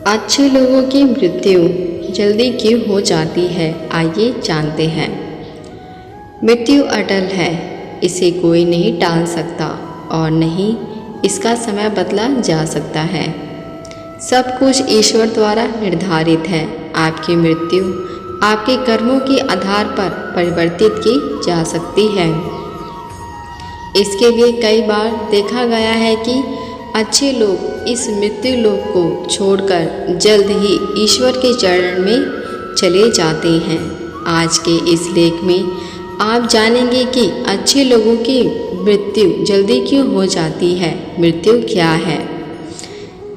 अच्छे लोगों की मृत्यु जल्दी क्यों हो जाती है, आइए जानते हैं। मृत्यु अटल है, इसे कोई नहीं टाल सकता और नहीं इसका समय बदला जा सकता है। सब कुछ ईश्वर द्वारा निर्धारित है। आपकी मृत्यु आपके कर्मों के आधार पर परिवर्तित की जा सकती है। इसके लिए कई बार देखा गया है कि अच्छे लोग इस मृत्यु लोक को छोड़कर जल्द ही ईश्वर के चरण में चले जाते हैं। आज के इस लेख में आप जानेंगे कि अच्छे लोगों की मृत्यु जल्दी क्यों हो जाती है, मृत्यु क्या है।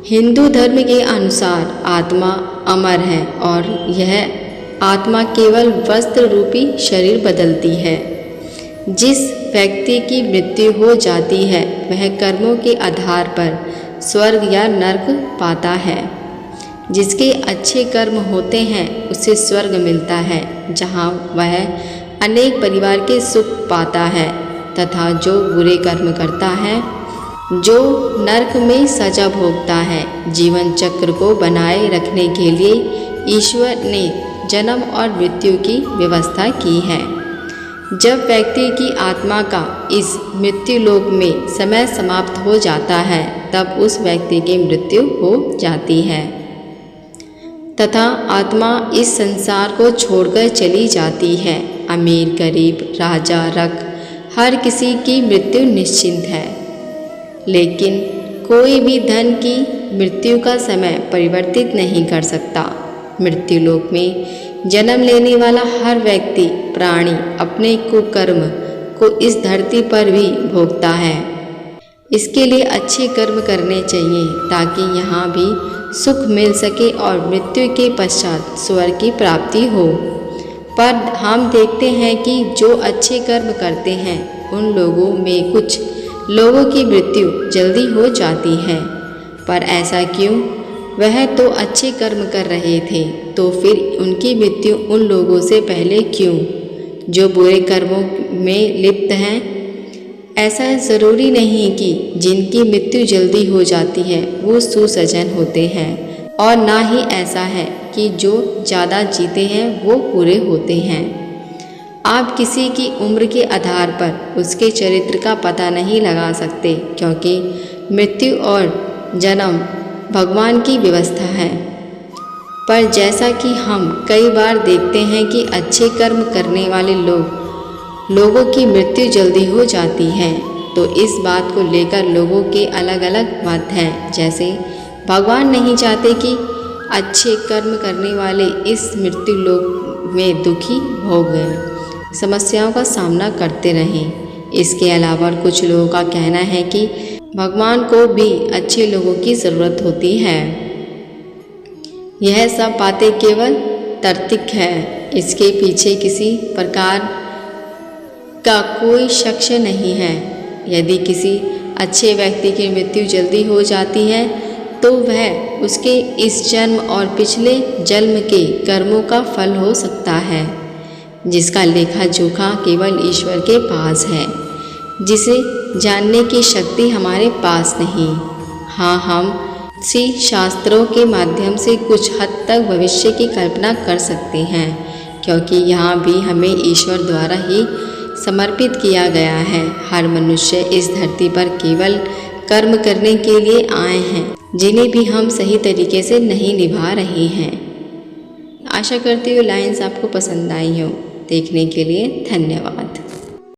हिंदू धर्म के अनुसार आत्मा अमर है और यह आत्मा केवल वस्त्र रूपी शरीर बदलती है। जिस व्यक्ति की मृत्यु हो जाती है वह कर्मों के आधार पर स्वर्ग या नरक पाता है। जिसके अच्छे कर्म होते हैं उसे स्वर्ग मिलता है, जहां वह अनेक परिवार के सुख पाता है, तथा जो बुरे कर्म करता है, जो नरक में सजा भोगता है। जीवन चक्र को बनाए रखने के लिए ईश्वर ने जन्म और मृत्यु की व्यवस्था की है। जब व्यक्ति की आत्मा का इस मृत्यु लोक में समय समाप्त हो जाता है तब उस व्यक्ति की मृत्यु हो जाती है तथा आत्मा इस संसार को छोड़कर चली जाती है। अमीर गरीब राजा रख हर किसी की मृत्यु निश्चित है, लेकिन कोई भी धन की मृत्यु का समय परिवर्तित नहीं कर सकता। मृत्यु लोक में जन्म लेने वाला हर व्यक्ति प्राणी अपने कुकर्म को इस धरती पर भी भोगता है। इसके लिए अच्छे कर्म करने चाहिए ताकि यहाँ भी सुख मिल सके और मृत्यु के पश्चात स्वर्ग की प्राप्ति हो। पर हम देखते हैं कि जो अच्छे कर्म करते हैं उन लोगों में कुछ लोगों की मृत्यु जल्दी हो जाती है। पर ऐसा क्यों? वह तो अच्छे कर्म कर रहे थे, तो फिर उनकी मृत्यु उन लोगों से पहले क्यों जो बुरे कर्मों में लिप्त हैं? ऐसा ज़रूरी नहीं कि जिनकी मृत्यु जल्दी हो जाती है वो सुसज्जन होते हैं, और ना ही ऐसा है कि जो ज़्यादा जीते हैं वो पूरे होते हैं। आप किसी की उम्र के आधार पर उसके चरित्र का पता नहीं लगा सकते, क्योंकि मृत्यु और जन्म भगवान की व्यवस्था है। पर जैसा कि हम कई बार देखते हैं कि अच्छे कर्म करने वाले लोगों की मृत्यु जल्दी हो जाती है, तो इस बात को लेकर लोगों के अलग अलग मत हैं। जैसे भगवान नहीं चाहते कि अच्छे कर्म करने वाले इस मृत्यु लोक में दुखी हो गए समस्याओं का सामना करते रहें। इसके अलावा कुछ लोगों का कहना है कि भगवान को भी अच्छे लोगों की ज़रूरत होती है। यह सब बातें केवल तार्किक है, इसके पीछे किसी प्रकार का कोई साक्ष्य नहीं है। यदि किसी अच्छे व्यक्ति की मृत्यु जल्दी हो जाती है तो वह उसके इस जन्म और पिछले जन्म के कर्मों का फल हो सकता है, जिसका लेखा जोखा केवल ईश्वर के पास है, जिसे जानने की शक्ति हमारे पास नहीं। हाँ, हम शास्त्रों के माध्यम से कुछ हद तक भविष्य की कल्पना कर सकते हैं, क्योंकि यहाँ भी हमें ईश्वर द्वारा ही समर्पित किया गया है। हर मनुष्य इस धरती पर केवल कर्म करने के लिए आए हैं, जिन्हें भी हम सही तरीके से नहीं निभा रहे हैं। आशा करती हूँ लाइन्स आपको पसंद आई हो। देखने के लिए धन्यवाद।